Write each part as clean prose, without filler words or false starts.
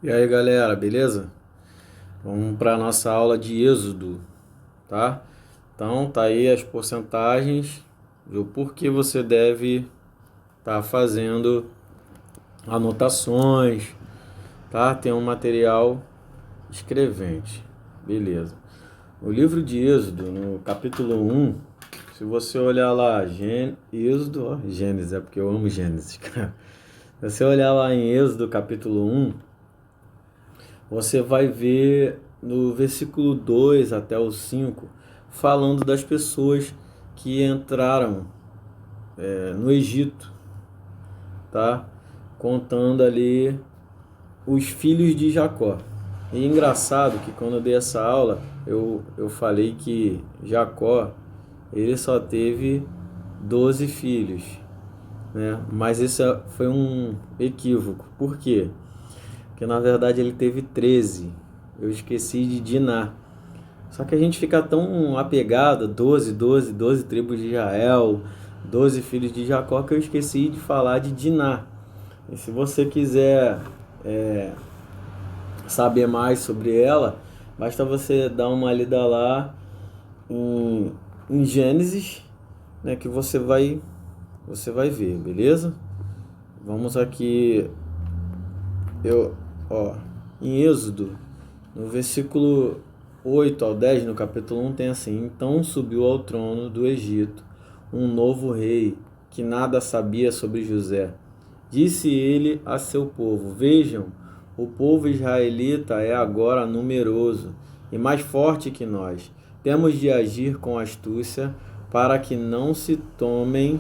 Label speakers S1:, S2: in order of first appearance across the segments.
S1: E aí galera, beleza? Vamos para a nossa aula de Êxodo, tá? Então tá aí as porcentagens do porquê você deve estar fazendo anotações, tá? Tem um material escrevente, beleza. O livro de Êxodo, no capítulo 1, se você olhar lá, Êxodo, ó, Gênesis, é porque eu amo Gênesis, cara. Se você olhar lá em Êxodo capítulo 1, você vai ver no versículo 2 até o 5 falando das pessoas que entraram no Egito, tá? Contando ali os filhos de Jacó. E é engraçado que quando eu dei essa aula, eu falei que Jacó, ele só teve 12 filhos, né? Mas isso foi um equívoco. Por quê? Porque na verdade ele teve 13. Eu esqueci de Diná. Só que a gente fica tão apegado, 12 tribos de Israel, 12 filhos de Jacó, que eu esqueci de falar de Diná. E se você quiser é, saber mais sobre ela, basta você dar uma lida lá em Gênesis, né, que você vai ver, beleza? Vamos aqui, eu, ó, em Êxodo, no versículo 8 ao 10, no capítulo 1, tem assim: Então subiu ao trono do Egito um novo rei que nada sabia sobre José. Disse ele a seu povo: Vejam, o povo israelita é agora numeroso e mais forte que nós. Temos de agir com astúcia para que não se tornem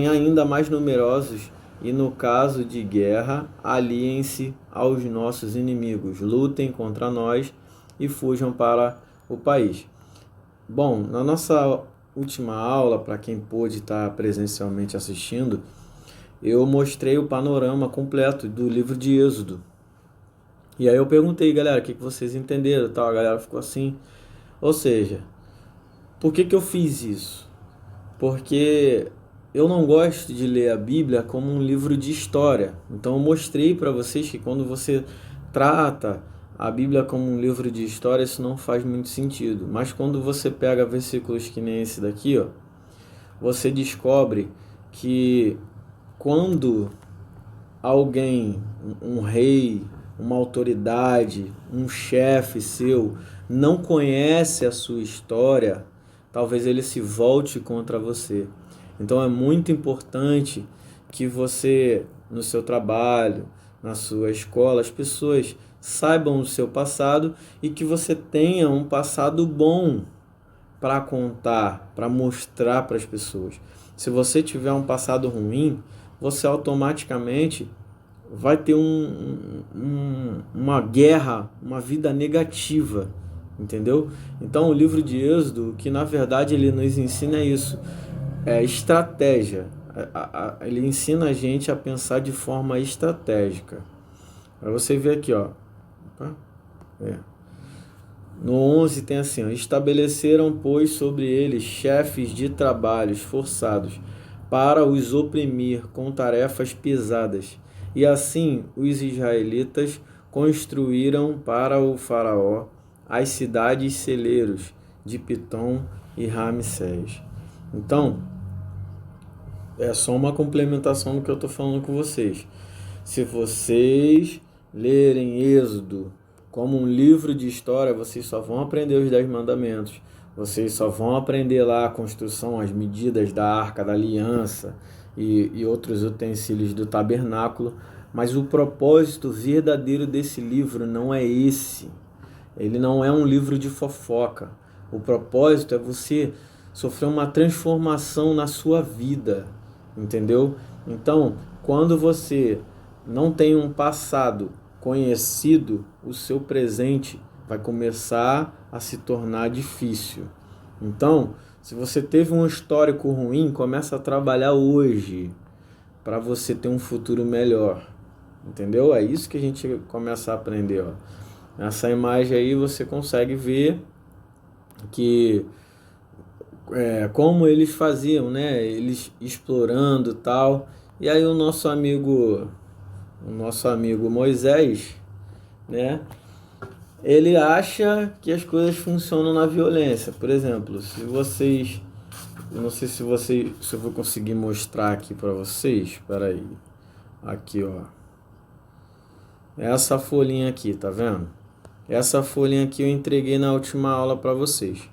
S1: ainda mais numerosos e, no caso de guerra, aliem-se aos nossos inimigos, lutem contra nós e fujam para o país. Bom, na nossa última aula, para quem pôde estar presencialmente assistindo, eu mostrei o panorama completo do livro de Êxodo. E aí eu perguntei, galera, o que vocês entenderam e tal. A galera ficou assim. Ou seja, por que eu fiz isso? Porque eu não gosto de ler a Bíblia como um livro de história. Então eu mostrei para vocês que quando você trata a Bíblia como um livro de história, isso não faz muito sentido. Mas quando você pega versículos que nem esse daqui, ó, você descobre que quando alguém, um rei, uma autoridade, um chefe seu, não conhece a sua história, talvez ele se volte contra você. Então é muito importante que você, no seu trabalho, na sua escola, as pessoas saibam o seu passado e que você tenha um passado bom para contar, para mostrar para as pessoas. Se você tiver um passado ruim, você automaticamente vai ter uma guerra, uma vida negativa, entendeu? Então o livro de Êxodo, que na verdade ele nos ensina isso, é estratégia. Ele ensina a gente a pensar de forma estratégica. Para você ver aqui, ó. Opa, é. No 11 tem assim, ó: Estabeleceram, pois, sobre eles chefes de trabalhos forçados para os oprimir com tarefas pesadas. E assim os israelitas construíram para o faraó as cidades celeiros de Pitom e Ramsés. Então, é só uma complementação do que eu estou falando com vocês. Se vocês lerem Êxodo como um livro de história, vocês só vão aprender os 10 mandamentos. Vocês só vão aprender lá a construção, as medidas da arca da aliança e outros utensílios do tabernáculo. Mas o propósito verdadeiro desse livro não é esse. Ele não é um livro de fofoca. O propósito é você sofrer uma transformação na sua vida, entendeu? Então, quando você não tem um passado conhecido, o seu presente vai começar a se tornar difícil. Então, se você teve um histórico ruim, começa a trabalhar hoje para você ter um futuro melhor. Entendeu? É isso que a gente começa a aprender, ó. Nessa imagem aí você consegue ver que como eles faziam, né? Eles explorando e tal. E aí o nosso amigo o nosso amigo Moisés, né? Ele acha que as coisas funcionam na violência. Por exemplo, se vocês... Eu não sei se eu vou conseguir mostrar aqui para vocês. Espera aí. Aqui, ó. Essa folhinha aqui, tá vendo? Essa folhinha aqui eu entreguei na última aula para vocês.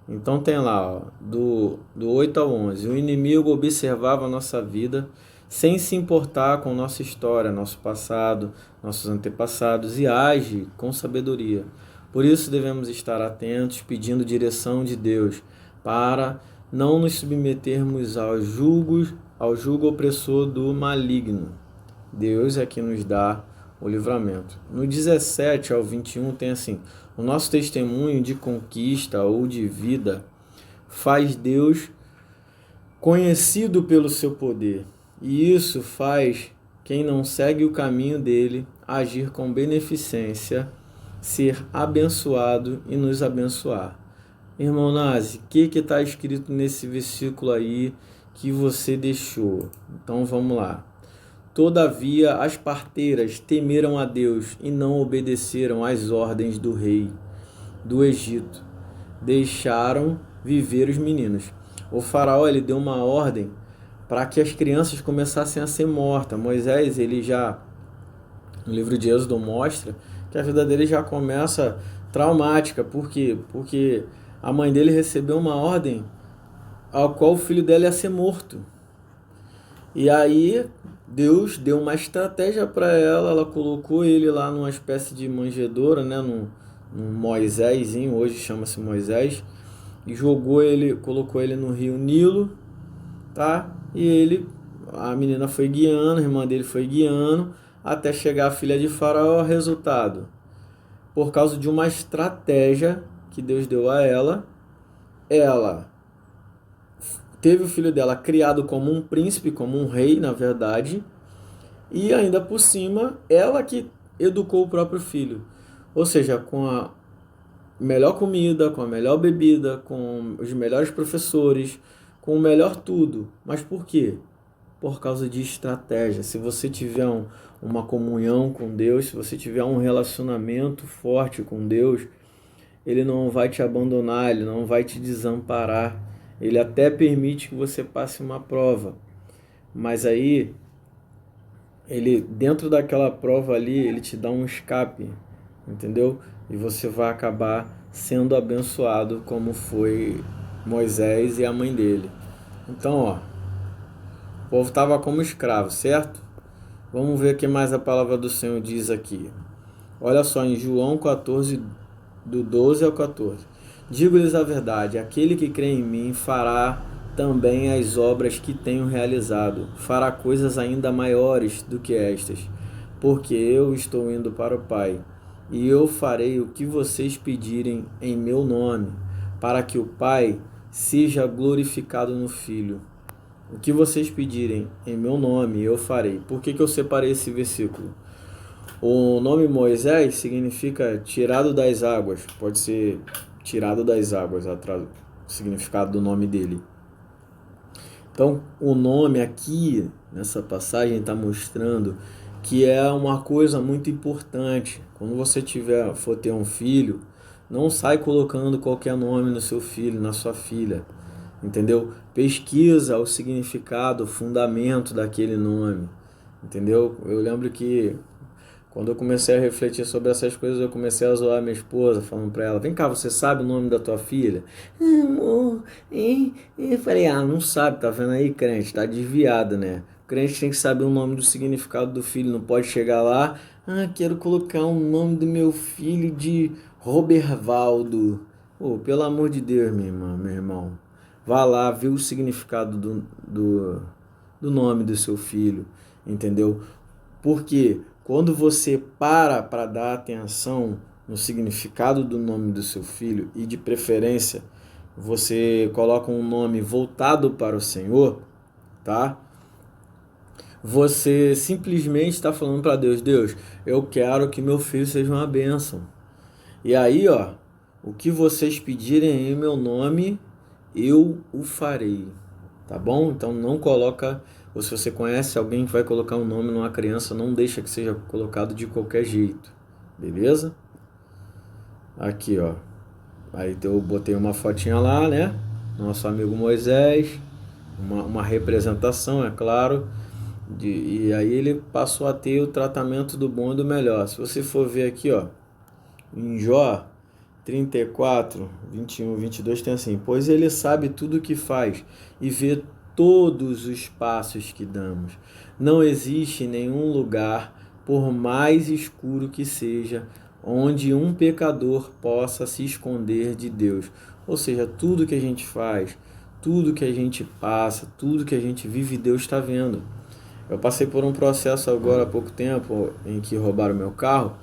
S1: Então tem lá, ó, do 8 ao 11. O inimigo observava a nossa vida sem se importar com nossa história, nosso passado, nossos antepassados e age com sabedoria. Por isso devemos estar atentos, pedindo direção de Deus, para não nos submetermos ao jugo opressor do maligno. Deus é que nos dá o livramento. No 17 ao 21 tem assim: o nosso testemunho de conquista ou de vida faz Deus conhecido pelo seu poder. E isso faz quem não segue o caminho dele agir com beneficência, ser abençoado e nos abençoar. Irmão Nazi, o que está escrito nesse versículo aí que você deixou? Então vamos lá. Todavia as parteiras temeram a Deus e não obedeceram às ordens do rei do Egito. Deixaram viver os meninos. O faraó ele deu uma ordem para que as crianças começassem a ser mortas. Moisés, ele já, no livro de Êxodo, mostra que a vida dele já começa traumática. Por quê? Porque a mãe dele recebeu uma ordem ao qual o filho dela ia ser morto. E aí Deus deu uma estratégia para ela, ela colocou ele lá numa espécie de manjedoura, né, num Moisésinho, hoje chama-se Moisés, e colocou ele no rio Nilo, tá? E a menina foi guiando, a irmã dele foi guiando, até chegar a filha de Faraó. Resultado, por causa de uma estratégia que Deus deu a ela teve o filho dela criado como um príncipe, como um rei, na verdade, e ainda por cima, ela que educou o próprio filho. Ou seja, com a melhor comida, com a melhor bebida, com os melhores professores, com o melhor tudo. Mas por quê? Por causa de estratégia. Se você tiver uma comunhão com Deus, se você tiver um relacionamento forte com Deus, Ele não vai te abandonar, Ele não vai te desamparar. Ele até permite que você passe uma prova. Mas aí, Ele, dentro daquela prova ali, Ele te dá um escape, entendeu? E você vai acabar sendo abençoado como foi Moisés e a mãe dele. Então, ó, o povo estava como escravo, certo? Vamos ver o que mais a palavra do Senhor diz aqui. Olha só, em João 14, do 12 ao 14. Digo-lhes a verdade, aquele que crê em mim fará também as obras que tenho realizado, fará coisas ainda maiores do que estas, porque eu estou indo para o Pai, e eu farei o que vocês pedirem em meu nome, para que o Pai seja glorificado no Filho. O que vocês pedirem em meu nome, eu farei. Por que eu separei esse versículo? O nome Moisés significa tirado das águas. Pode ser tirado das águas, o significado do nome dele. Então, o nome aqui, nessa passagem, está mostrando que é uma coisa muito importante. Quando você for ter um filho, não sai colocando qualquer nome no seu filho, na sua filha. Entendeu? Pesquisa o significado, o fundamento daquele nome. Entendeu? Eu lembro que quando eu comecei a refletir sobre essas coisas, eu comecei a zoar minha esposa, falando pra ela: vem cá, você sabe o nome da tua filha? Amor, hein? Eu falei: não sabe, tá vendo aí, crente? Tá desviado, né? O crente tem que saber o nome do significado do filho, não pode chegar lá: quero colocar o nome do meu filho de Robervaldo. Pelo amor de Deus, minha irmã, meu irmão. Vá lá, vê o significado do nome do seu filho, entendeu? Porque quando você para dar atenção no significado do nome do seu filho, e de preferência você coloca um nome voltado para o Senhor, tá? Você simplesmente está falando para Deus: Deus, eu quero que meu filho seja uma bênção. E aí, ó, o que vocês pedirem em meu nome, eu o farei, tá bom? Então não coloca ou se você conhece alguém que vai colocar um nome numa criança, não deixa que seja colocado de qualquer jeito, beleza? Aqui, ó. Aí eu botei uma fotinha lá, né? Nosso amigo Moisés, uma representação, é claro. E aí ele passou a ter o tratamento do bom e do melhor. Se você for ver aqui, ó, em Jó 34, 21, 22 tem assim: pois ele sabe tudo o que faz e vê todos os passos que damos. Não existe nenhum lugar, por mais escuro que seja, onde um pecador possa se esconder de Deus. Ou seja, tudo que a gente faz, tudo que a gente passa, tudo que a gente vive, Deus está vendo. Eu passei por um processo agora há pouco tempo em que roubaram meu carro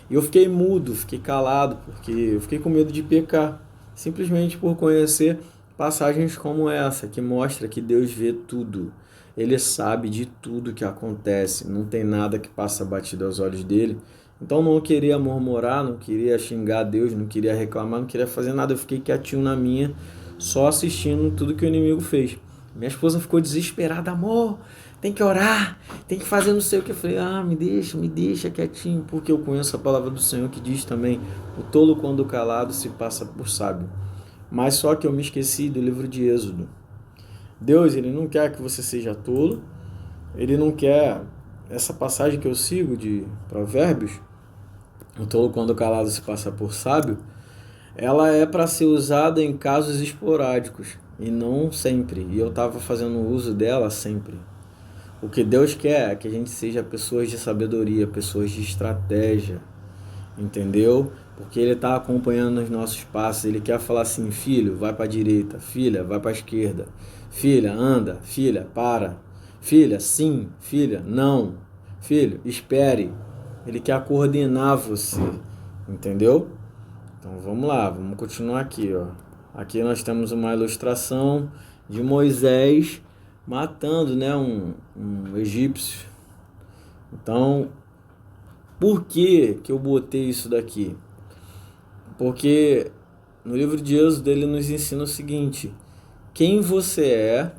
S1: e eu fiquei mudo, fiquei calado, porque eu fiquei com medo de pecar, simplesmente por conhecer passagens como essa, que mostra que Deus vê tudo. Ele sabe de tudo que acontece, não tem nada que passa batido aos olhos dele. Então não queria murmurar, não queria xingar Deus, não queria reclamar, não queria fazer nada. Eu fiquei quietinho na minha, só assistindo tudo que o inimigo fez. Minha esposa ficou desesperada: amor, tem que orar, tem que fazer não sei o que. Eu falei: me deixa quietinho, porque eu conheço a palavra do Senhor que diz também: o tolo quando calado se passa por sábio. Mas só que eu me esqueci do livro de Êxodo. Deus, ele não quer que você seja tolo, ele não quer essa passagem que eu sigo de Provérbios, o tolo quando calado se passa por sábio, ela é para ser usada em casos esporádicos e não sempre. E eu estava fazendo uso dela sempre. O que Deus quer é que a gente seja pessoas de sabedoria, pessoas de estratégia, entendeu? Porque Ele está acompanhando os nossos passos. Ele quer falar assim: filho, vai para a direita, filha, vai para a esquerda, filha, anda, filha, para, filha, sim, filha, não, filho, espere. Ele quer coordenar você, entendeu? Então vamos lá, vamos continuar aqui, ó. Aqui nós temos uma ilustração de Moisés matando, né, um egípcio. Então, por que eu botei isso daqui? Porque no livro de Êxodo ele nos ensina o seguinte: quem você é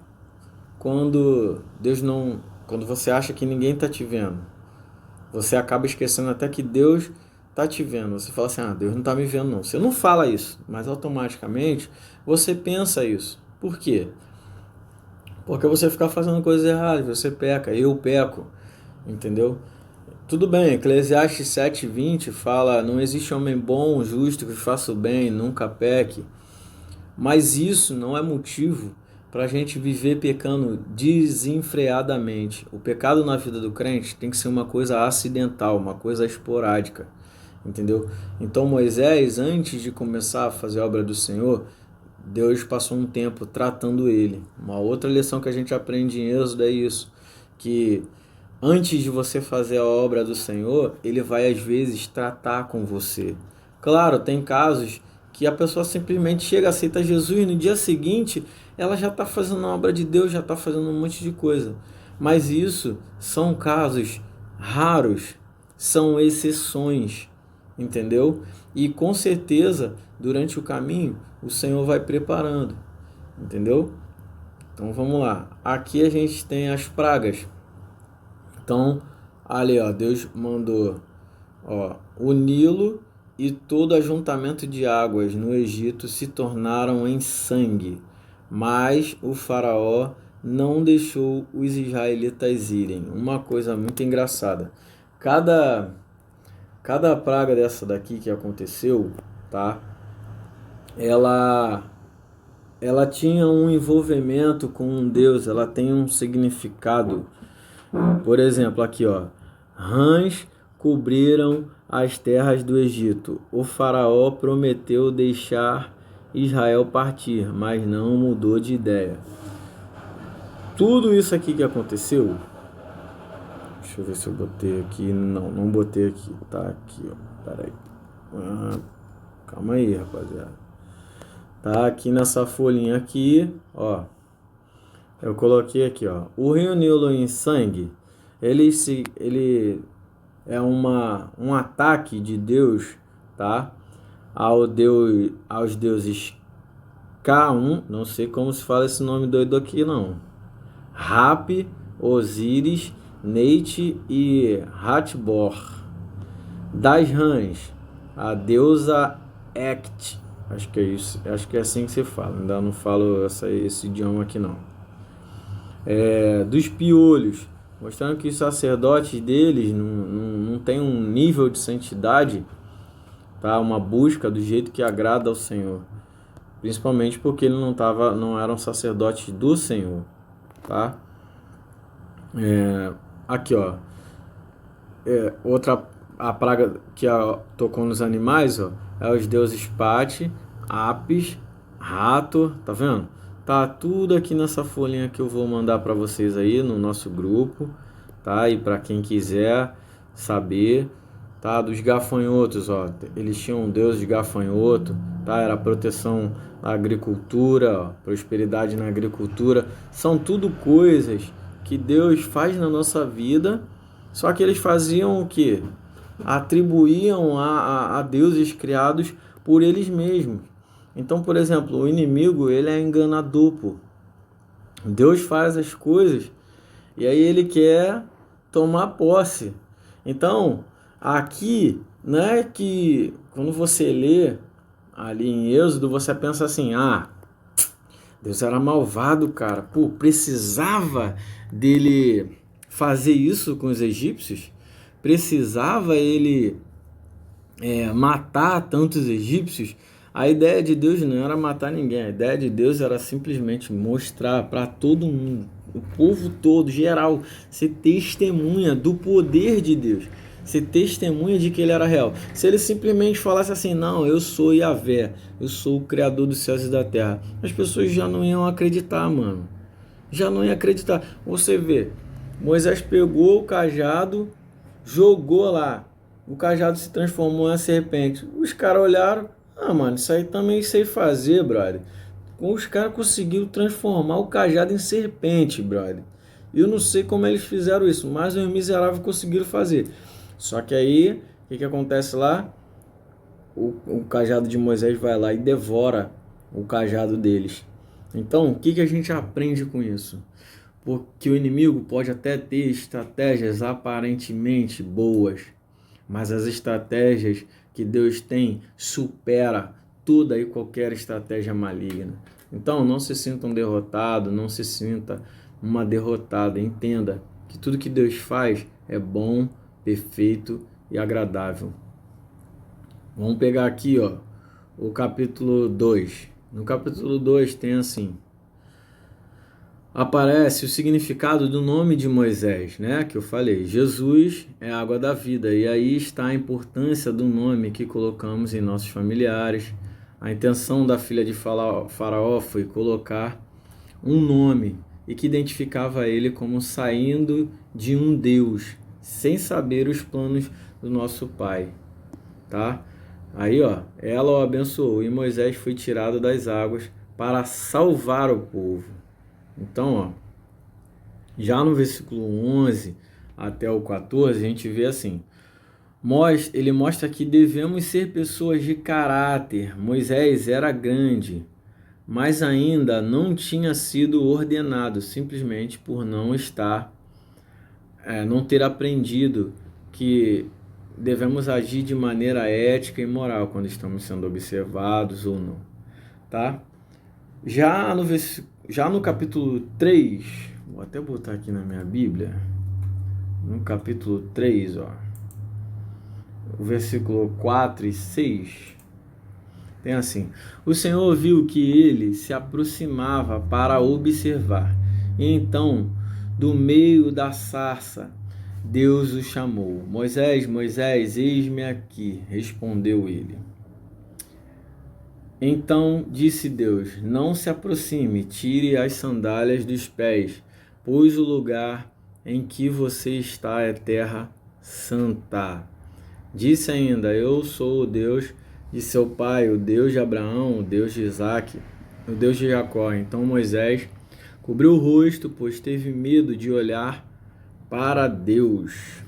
S1: quando Deus não, quando você acha que ninguém está te vendo. Você acaba esquecendo até que Deus está te vendo. Você fala assim: Deus não está me vendo não. Você não fala isso, mas automaticamente você pensa isso. Por quê? Porque você fica fazendo coisas erradas, você peca, eu peco, entendeu? Tudo bem, Eclesiastes 7:20 fala: não existe homem bom, justo, que faça o bem, nunca peque. Mas isso não é motivo para a gente viver pecando desenfreadamente. O pecado na vida do crente tem que ser uma coisa acidental, uma coisa esporádica, entendeu? Então Moisés, antes de começar a fazer a obra do Senhor, Deus passou um tempo tratando ele. Uma outra lição que a gente aprende em Êxodo é isso, que antes de você fazer a obra do Senhor, Ele vai às vezes tratar com você. Claro, tem casos que a pessoa simplesmente chega, aceita Jesus, e no dia seguinte ela já está fazendo a obra de Deus, já está fazendo um monte de coisa. Mas isso são casos raros, são exceções, entendeu? E com certeza, durante o caminho, o Senhor vai preparando, entendeu? Então vamos lá. Aqui a gente tem as pragas. Então, ali, ó, Deus mandou, ó, o Nilo e todo ajuntamento de águas no Egito se tornaram em sangue, mas o faraó não deixou os israelitas irem. Uma coisa muito engraçada. Cada praga dessa daqui que aconteceu, tá? Ela tinha um envolvimento com um Deus, ela tem um significado. Por exemplo, aqui, ó, rãs cobriram as terras do Egito. O faraó prometeu deixar Israel partir, mas não mudou de ideia. Tudo isso aqui que aconteceu, deixa eu ver se eu botei aqui. Não botei aqui, tá aqui, ó, peraí. Calma aí, rapaziada. Tá aqui nessa folhinha aqui, ó. Eu coloquei aqui, ó. O rio Nilo em sangue, ele é um ataque de Deus, tá? Aos deuses K1, não sei como se fala esse nome doido aqui, não. Rap, Osíris, Neite e Hatbor. Das rãs, a deusa Ect. Acho que é isso, acho que é assim que se fala. Ainda não falo esse idioma aqui não. Dos piolhos, mostrando que os sacerdotes deles não tem um nível de santidade, tá? Uma busca do jeito que agrada ao Senhor, principalmente porque ele não eram sacerdotes do Senhor, tá? Aqui, ó, outra a praga que tocou nos animais, ó, é os deuses Pati, Apis, Rato, tá vendo? Tá tudo aqui nessa folhinha que eu vou mandar para vocês aí no nosso grupo, tá? E para quem quiser saber, tá? Dos gafanhotos, ó, eles tinham um deus de gafanhoto, tá? Era proteção na agricultura, ó, prosperidade na agricultura. São tudo coisas que Deus faz na nossa vida, só que eles faziam o quê? Atribuíam a deuses criados por eles mesmos. Então, por exemplo, o inimigo, ele é enganador, pô. Deus faz as coisas e aí ele quer tomar posse. Então, aqui, não é que quando você lê ali em Êxodo, você pensa assim, Deus era malvado, cara. Pô, precisava dele fazer isso com os egípcios? Precisava ele matar tantos egípcios? A ideia de Deus não era matar ninguém. A ideia de Deus era simplesmente mostrar para todo mundo, o povo todo, geral, ser testemunha do poder de Deus. Ser testemunha de que ele era real. Se ele simplesmente falasse assim, não, eu sou Yahvé, eu sou o Criador dos céus e da terra, as pessoas já não iam acreditar, mano. Já não iam acreditar. Você vê, Moisés pegou o cajado, jogou lá, o cajado se transformou em serpente. Os caras olharam, mano, isso aí também sei fazer, brother. Os caras conseguiram transformar o cajado em serpente, brother. Eu não sei como eles fizeram isso, mas os miseráveis conseguiram fazer. Só que aí, o que acontece lá? O cajado de Moisés vai lá e devora o cajado deles. Então, o que a gente aprende com isso? Porque o inimigo pode até ter estratégias aparentemente boas, mas as estratégias que Deus tem supera toda e qualquer estratégia maligna. Então, não se sinta um derrotado, não se sinta uma derrotada. Entenda que tudo que Deus faz é bom, perfeito e agradável. Vamos pegar aqui, ó, o capítulo 2. No capítulo 2 tem assim: aparece o significado do nome de Moisés, né? Que eu falei, Jesus é a água da vida. E aí está a importância do nome que colocamos em nossos familiares. A intenção da filha de Faraó foi colocar um nome e que identificava ele como saindo de um Deus, sem saber os planos do nosso pai, tá? Aí, ó, ela o abençoou e Moisés foi tirado das águas para salvar o povo. Então, ó, já no versículo 11 até o 14, a gente vê assim: ele mostra que devemos ser pessoas de caráter. Moisés era grande, mas ainda não tinha sido ordenado, simplesmente por não ter aprendido que devemos agir de maneira ética e moral quando estamos sendo observados ou não, tá? Já no capítulo 3, vou até botar aqui na minha Bíblia, no capítulo 3, ó, o versículo 4 e 6, tem assim: o Senhor viu que ele se aproximava para observar, e então, do meio da sarça, Deus o chamou. Moisés, Moisés, eis-me aqui, respondeu ele. Então disse Deus: não se aproxime, tire as sandálias dos pés, pois o lugar em que você está é terra santa. Disse ainda: eu sou o Deus de seu pai, o Deus de Abraão, o Deus de Isaque, o Deus de Jacó. Então Moisés cobriu o rosto, pois teve medo de olhar para Deus.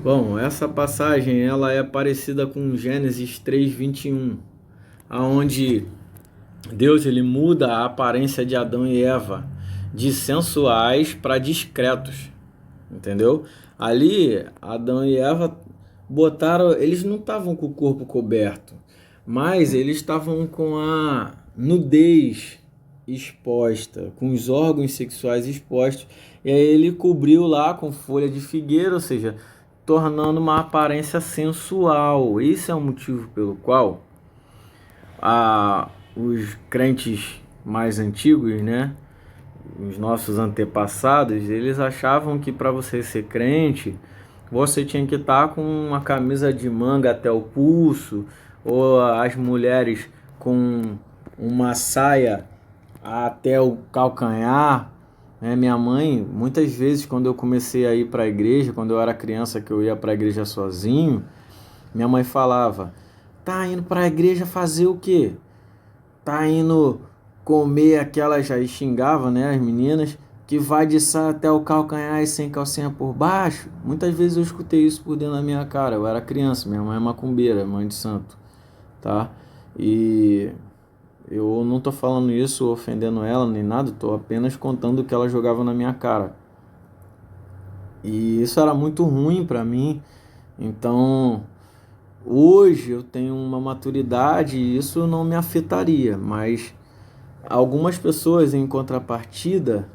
S1: Bom, essa passagem ela é parecida com Gênesis 3:21, aonde Deus ele muda a aparência de Adão e Eva de sensuais para discretos, entendeu? Ali, Adão e Eva botaram, eles não estavam com o corpo coberto, mas eles estavam com a nudez exposta, com os órgãos sexuais expostos, e aí ele cobriu lá com folha de figueira, ou seja, tornando uma aparência sensual. Esse é o motivo pelo qual os crentes mais antigos, né, os nossos antepassados, eles achavam que para você ser crente, você tinha que estar com uma camisa de manga até o pulso, ou as mulheres com uma saia até o calcanhar. Minha mãe, muitas vezes, quando eu comecei a ir para a igreja, quando eu era criança, que eu ia para a igreja sozinho, minha mãe falava: tá indo para a igreja fazer o quê? Tá indo comer aquelas, aí xingava, né, as meninas, que vai de saia até o calcanhar e sem calcinha por baixo. Muitas vezes eu escutei isso por dentro da minha cara. Eu era criança, minha mãe é macumbeira, mãe de santo, tá? E eu não tô falando isso ofendendo ela nem nada, tô apenas contando o que ela jogava na minha cara. E isso era muito ruim para mim. Então, hoje eu tenho uma maturidade e isso não me afetaria, mas algumas pessoas, em contrapartida,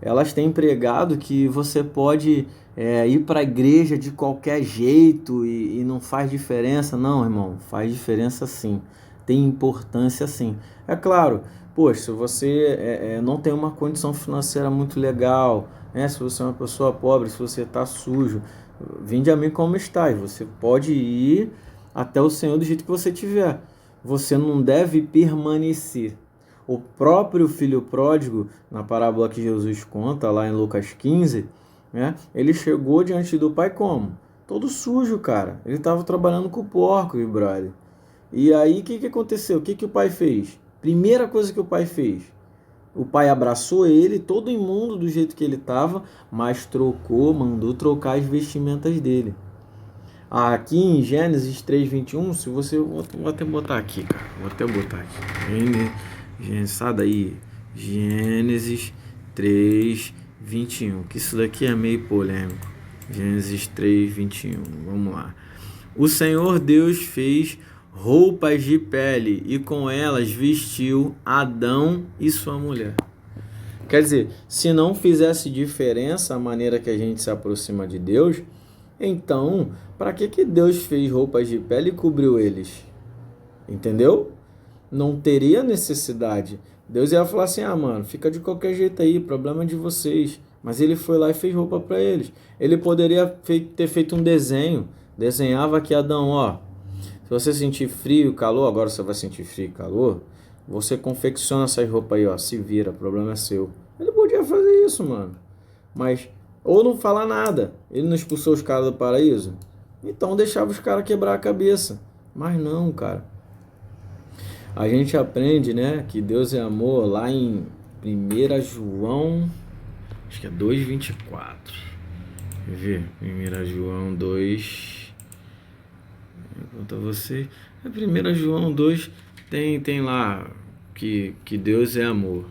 S1: elas têm pregado que você pode ir para a igreja de qualquer jeito e não faz diferença. Não, irmão, faz diferença sim. Tem importância sim. É claro, poxa, se você não tem uma condição financeira muito legal, né? Se você é uma pessoa pobre, se você está sujo, vinde a mim como estás. Você pode ir até o Senhor do jeito que você tiver. Você não deve permanecer. O próprio filho pródigo, na parábola que Jesus conta, lá em Lucas 15, né, ele chegou diante do pai como? Todo sujo, cara. Ele estava trabalhando com porco, brother. E aí, o que aconteceu? O que o pai fez? Primeira coisa que o pai fez. O pai abraçou ele, todo imundo do jeito que ele estava, mas mandou trocar as vestimentas dele. Aqui em Gênesis 3:21, se você... Vou até botar aqui, cara. Vou até botar aqui. Sai daí. Gênesis 3:21. Que isso daqui é meio polêmico. Gênesis 3:21. Vamos lá. O Senhor Deus fez roupas de pele e com elas vestiu Adão e sua mulher. Quer dizer, se não fizesse diferença a maneira que a gente se aproxima de Deus, então, para que Deus fez roupas de pele e cobriu eles? Entendeu? Não teria necessidade. Deus ia falar assim: mano, fica de qualquer jeito aí, problema de vocês. Mas ele foi lá e fez roupa para eles. Ele poderia ter feito um desenho. Desenhava aqui Adão, ó. Se você sentir frio e calor, agora você vai sentir frio e calor, você confecciona essas roupas aí, ó. Se vira, o problema é seu. Ele podia fazer isso, mano. Mas, ou não falar nada. Ele não expulsou os caras do paraíso? Então deixava os caras quebrar a cabeça. Mas não, cara. A gente aprende, né, que Deus é amor lá em 1 João, acho que é 2:24. Quer ver? 1 João 2. Conta você. 1 João 2 tem lá que Deus é amor,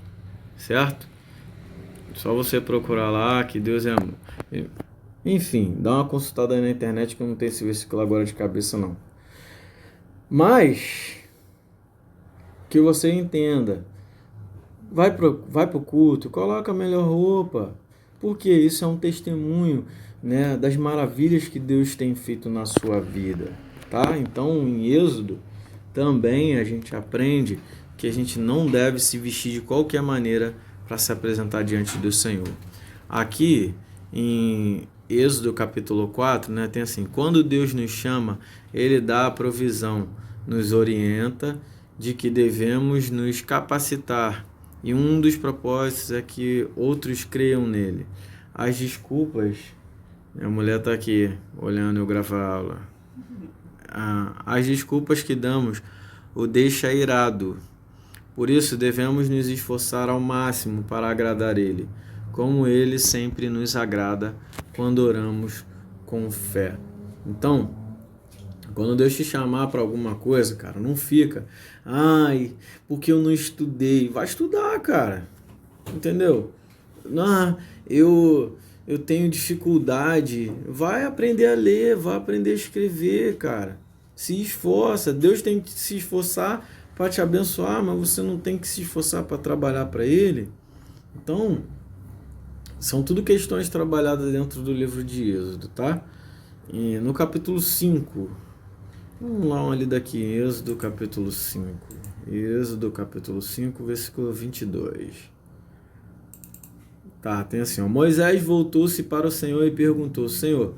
S1: certo? Só você procurar lá que Deus é amor. Enfim, dá uma consultada aí na internet que eu não tenho esse versículo agora de cabeça não. Mas que você entenda, vai pro culto, coloca a melhor roupa, porque isso é um testemunho, né, das maravilhas que Deus tem feito na sua vida, tá? Então, em Êxodo, também a gente aprende que a gente não deve se vestir de qualquer maneira para se apresentar diante do Senhor. Aqui, em Êxodo capítulo 4, né, tem assim: quando Deus nos chama, Ele dá a provisão, nos orienta de que devemos nos capacitar, e um dos propósitos é que outros creiam nele. As desculpas, minha mulher está aqui olhando eu gravar a aula, as desculpas que damos o deixa irado. Por isso devemos nos esforçar ao máximo para agradar ele, como ele sempre nos agrada quando oramos com fé. Então, quando Deus te chamar para alguma coisa, cara, não fica, porque eu não estudei. Vai estudar, cara. Entendeu? não, eu tenho dificuldade. Vai aprender a ler, vai aprender a escrever, cara. Se esforça. Deus tem que se esforçar para te abençoar, mas você não tem que se esforçar para trabalhar para Ele. Então, são tudo questões trabalhadas dentro do livro de Êxodo, tá? E no capítulo 5, vamos lá uma lida aqui, Êxodo capítulo 5. Êxodo capítulo 5, versículo 22. Tá, tem assim, ó. Moisés voltou-se para o Senhor e perguntou: Senhor,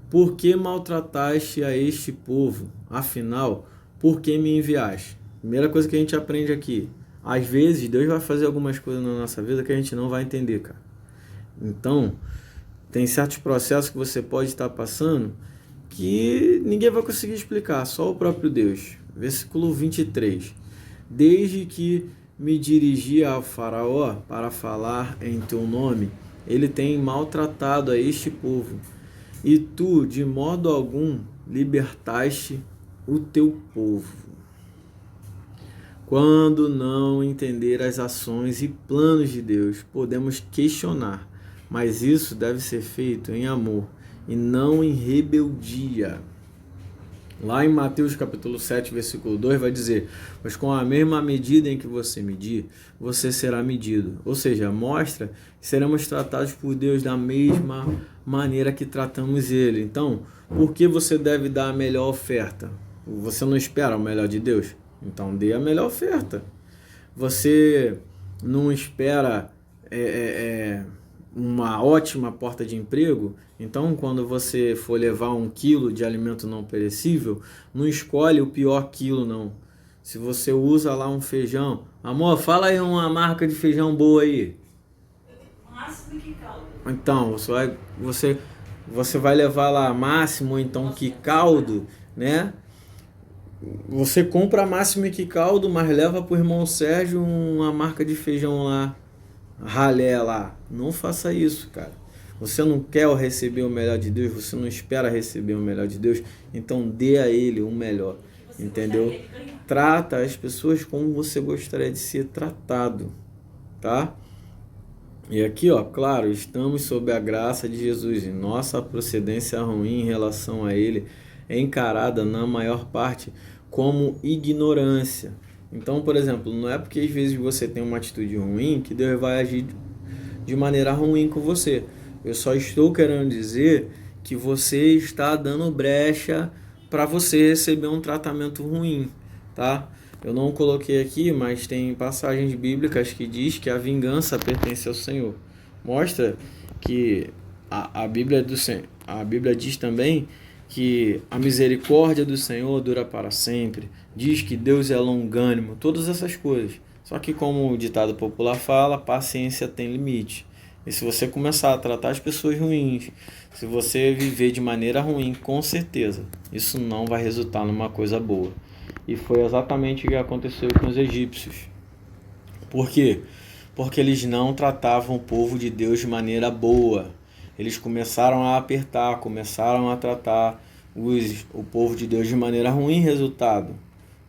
S1: por que maltrataste a este povo? Afinal, por que me enviaste? Primeira coisa que a gente aprende aqui. Às vezes, Deus vai fazer algumas coisas na nossa vida que a gente não vai entender, cara. Então, tem certos processos que você pode estar passando que ninguém vai conseguir explicar, só o próprio Deus. Versículo 23. Desde que me dirigi ao faraó para falar em teu nome, ele tem maltratado a este povo, e tu, de modo algum, libertaste o teu povo. Quando não entender as ações e planos de Deus, podemos questionar, mas isso deve ser feito em amor e não em rebeldia. Lá em Mateus capítulo 7, versículo 2, vai dizer: pois com a mesma medida em que você medir, você será medido. Ou seja, mostra que seremos tratados por Deus da mesma maneira que tratamos Ele. Então, por que você deve dar a melhor oferta? Você não espera o melhor de Deus? Então, dê a melhor oferta. Você não espera uma ótima porta de emprego? Então, quando você for levar 1 quilo de alimento não perecível, não escolhe o pior quilo, não. Se você usa lá um feijão... Amor, fala aí uma marca de feijão boa aí.
S2: Máximo que caldo.
S1: Então, você vai levar lá Máximo, então que caldo, né? Você compra Máximo que caldo, mas leva pro irmão Sérgio uma marca de feijão lá, ralé lá. Não faça isso, cara. Você não quer receber o melhor de Deus, você não espera receber o melhor de Deus, então dê a Ele o melhor, entendeu? Trata as pessoas como você gostaria de ser tratado, tá? E aqui, ó, claro, estamos sob a graça de Jesus e nossa procedência ruim em relação a Ele é encarada na maior parte como ignorância. Então, por exemplo, não é porque às vezes você tem uma atitude ruim que Deus vai agir de maneira ruim com você. Eu só estou querendo dizer que você está dando brecha para você receber um tratamento ruim, tá? Eu não coloquei aqui, mas tem passagens bíblicas que diz que a vingança pertence ao Senhor. Mostra que a Bíblia diz também que a misericórdia do Senhor dura para sempre. Diz que Deus é longânimo, todas essas coisas. Só que como o ditado popular fala, paciência tem limite. E se você começar a tratar as pessoas ruins, se você viver de maneira ruim, com certeza, isso não vai resultar numa coisa boa. E foi exatamente o que aconteceu com os egípcios. Por quê? Porque eles não tratavam o povo de Deus de maneira boa. Eles começaram a apertar, começaram a tratar o povo de Deus de maneira ruim, resultado,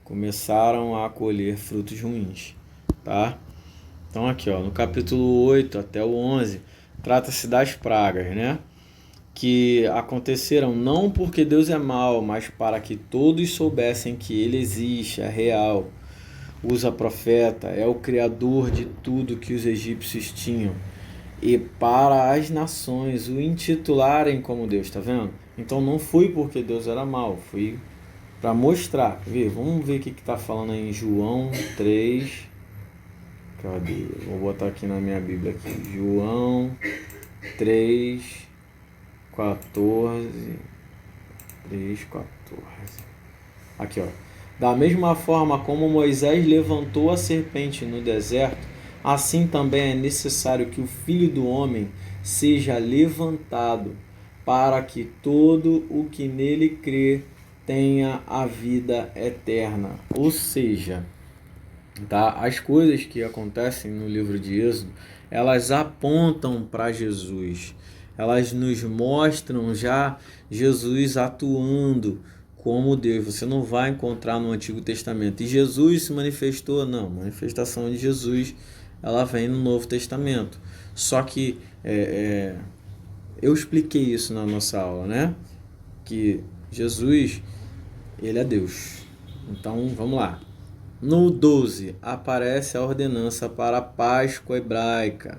S1: começaram a colher frutos ruins, tá? Então aqui, ó, no capítulo 8 até o 11, trata-se das pragas, né? Que aconteceram não porque Deus é mau, mas para que todos soubessem que Ele existe, é real, usa profeta, é o criador de tudo que os egípcios tinham. E para as nações o intitularem como Deus, tá vendo? Então não foi porque Deus era mau, foi para mostrar. Vamos ver o que está falando aí em João 3... Cadê? Vou botar aqui na minha Bíblia aqui. João 3, 14. 3, 14. Aqui, ó. Da mesma forma como Moisés levantou a serpente no deserto, assim também é necessário que o Filho do Homem seja levantado, para que todo o que nele crê tenha a vida eterna. Ou seja, tá? As coisas que acontecem no livro de Êxodo, elas apontam para Jesus. Elas nos mostram já Jesus atuando como Deus. Você não vai encontrar no Antigo Testamento. E Jesus se manifestou? Não. A manifestação de Jesus, ela vem no Novo Testamento. Só que eu expliquei isso na nossa aula, né? Que Jesus, ele é Deus. Então, vamos lá. No 12, aparece a ordenança para a Páscoa hebraica,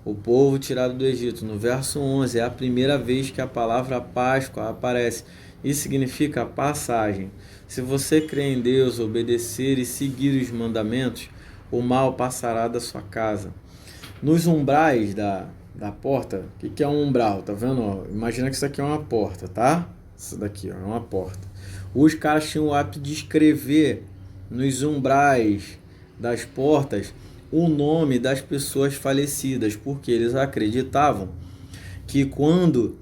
S1: o povo tirado do Egito. No verso 11, é a primeira vez que a palavra Páscoa aparece. Isso significa passagem. Se você crê em Deus, obedecer e seguir os mandamentos, o mal passará da sua casa. Nos umbrais da porta, o que é um umbral? Tá vendo? Ó, imagina que isso aqui é uma porta, tá? Isso daqui ó, é uma porta. Os caras tinham o hábito de escrever nos umbrais das portas o nome das pessoas falecidas, porque eles acreditavam que quando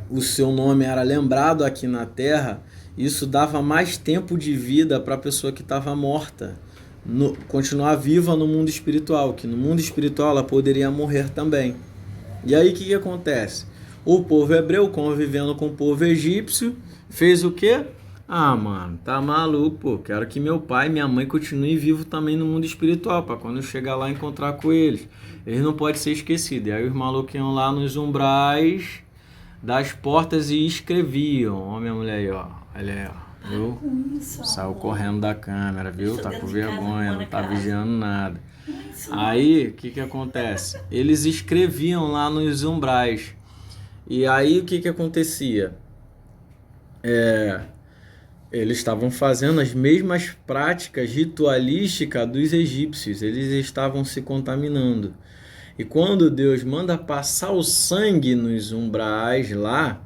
S1: o seu nome era lembrado aqui na Terra, isso dava mais tempo de vida para a pessoa que estava morta continuar viva no mundo espiritual, que no mundo espiritual ela poderia morrer também. E aí o que acontece? O povo hebreu, convivendo com o povo egípcio, fez o quê? Ah, mano, tá maluco, pô. Quero que meu pai e minha mãe continuem vivos também no mundo espiritual, para quando eu chegar lá encontrar com eles. Eles não podem ser esquecidos. E aí os malucos iam lá nos umbrais das portas e escreviam. Ó, minha mulher aí, ó. Olha aí, ó. Viu? Saiu correndo da câmera, viu? Tá com vergonha, não tá vigiando nada. Aí, o que acontece? Eles escreviam lá nos umbrais. E aí, o que acontecia? Eles estavam fazendo as mesmas práticas ritualísticas dos egípcios. Eles estavam se contaminando. E quando Deus manda passar o sangue nos umbrais lá,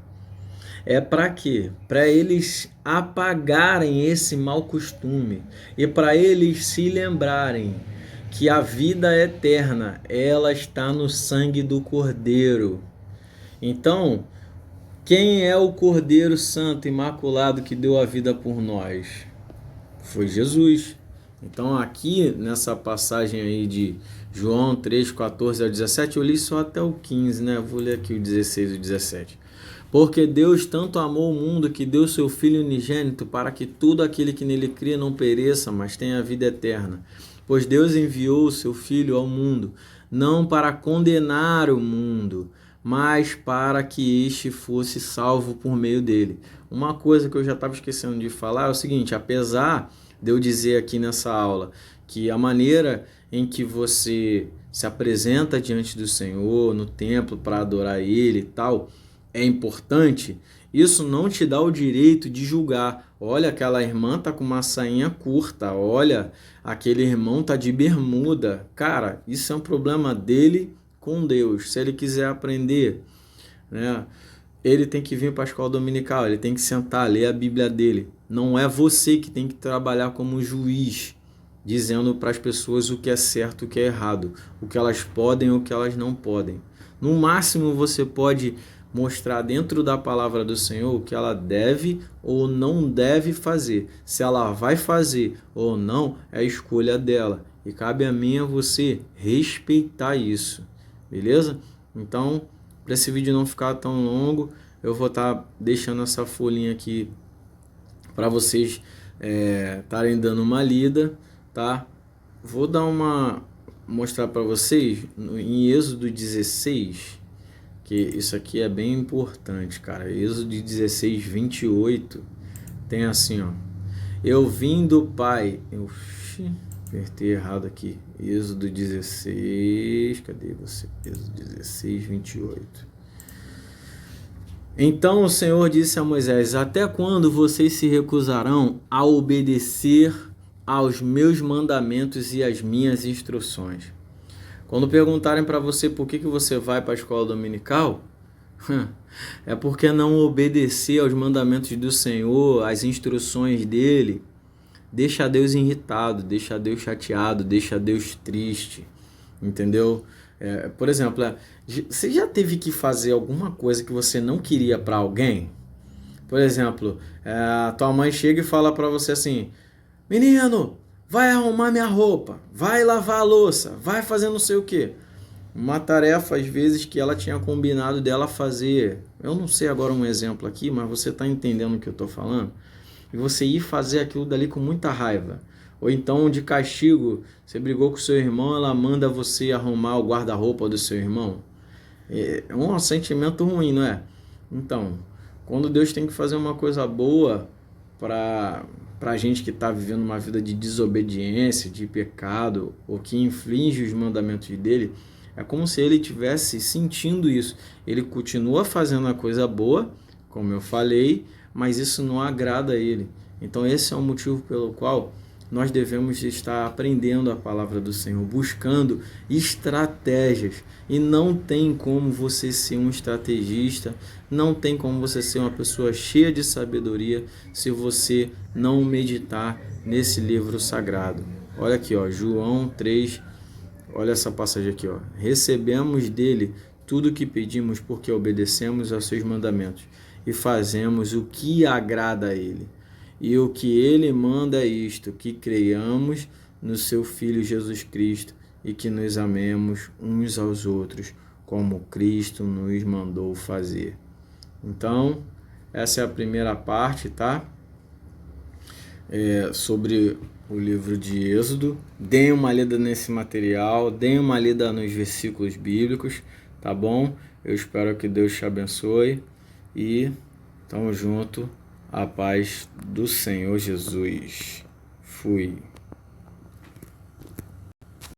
S1: é para quê? Para eles apagarem esse mau costume e para eles se lembrarem que a vida eterna, ela está no sangue do Cordeiro. Então, quem é o Cordeiro Santo Imaculado que deu a vida por nós? Foi Jesus. Então aqui nessa passagem aí de João 3, 14 ao 17, eu li só até o 15, né? Vou ler aqui o 16 e o 17. Porque Deus tanto amou o mundo que deu seu Filho unigênito para que todo aquele que nele crê não pereça, mas tenha a vida eterna. Pois Deus enviou o seu Filho ao mundo, não para condenar o mundo, mas para que este fosse salvo por meio dele. Uma coisa que eu já estava esquecendo de falar é o seguinte, apesar de eu dizer aqui nessa aula que a maneira em que você se apresenta diante do Senhor, no templo para adorar Ele e tal, é importante, isso não te dá o direito de julgar. Olha, aquela irmã tá com uma sainha curta, olha, aquele irmão tá de bermuda. Cara, isso é um problema dele com Deus. Se ele quiser aprender, né, ele tem que vir para a escola dominical, ele tem que sentar, ler a Bíblia dele. Não é você que tem que trabalhar como juiz, dizendo para as pessoas o que é certo e o que é errado, o que elas podem e o que elas não podem. No máximo você pode mostrar dentro da palavra do Senhor o que ela deve ou não deve fazer. Se ela vai fazer ou não, é a escolha dela. E cabe a mim e a você respeitar isso. Beleza? Então, para esse vídeo não ficar tão longo, eu vou estar deixando essa folhinha aqui para vocês estarem dando uma lida, tá? Vou dar mostrar para vocês em Êxodo 16, que isso aqui é bem importante, cara. Êxodo 16, 28, tem assim, ó. Eu vim do Pai. Apertei errado aqui. Êxodo 16, cadê você? Êxodo 16, 28. Então o Senhor disse a Moisés: até quando vocês se recusarão a obedecer aos meus mandamentos e às minhas instruções? Quando perguntarem para você por que você vai para a escola dominical, é porque não obedecer aos mandamentos do Senhor, às instruções dele, deixa Deus irritado, deixa Deus chateado, deixa Deus triste, entendeu? Por exemplo, você já teve que fazer alguma coisa que você não queria para alguém? Por exemplo, a tua mãe chega e fala para você assim: menino, vai arrumar minha roupa, vai lavar a louça, vai fazer não sei o quê. Uma tarefa, às vezes, que ela tinha combinado dela fazer. Eu não sei agora um exemplo aqui, mas você está entendendo o que eu estou falando? E você ir fazer aquilo dali com muita raiva. Ou então, de castigo, você brigou com seu irmão, ela manda você arrumar o guarda-roupa do seu irmão. É um sentimento ruim, não é? Então, quando Deus tem que fazer uma coisa boa para gente que está vivendo uma vida de desobediência, de pecado, ou que infringe os mandamentos dele, é como se ele estivesse sentindo isso. Ele continua fazendo a coisa boa, como eu falei, mas isso não agrada a ele. Então esse é o motivo pelo qual nós devemos estar aprendendo a palavra do Senhor, buscando estratégias. E não tem como você ser um estrategista, não tem como você ser uma pessoa cheia de sabedoria se você não meditar nesse livro sagrado. Olha aqui, ó, João 3, olha essa passagem aqui, ó. Recebemos dele tudo o que pedimos porque obedecemos aos seus mandamentos e fazemos o que agrada a ele. E o que ele manda é isto, que creiamos no seu Filho Jesus Cristo e que nos amemos uns aos outros, como Cristo nos mandou fazer. Então, essa é a primeira parte, tá? Sobre o livro de Êxodo. Deem uma lida nesse material, deem uma lida nos versículos bíblicos, tá bom? Eu espero que Deus te abençoe e tamo junto. A paz do Senhor Jesus. Fui.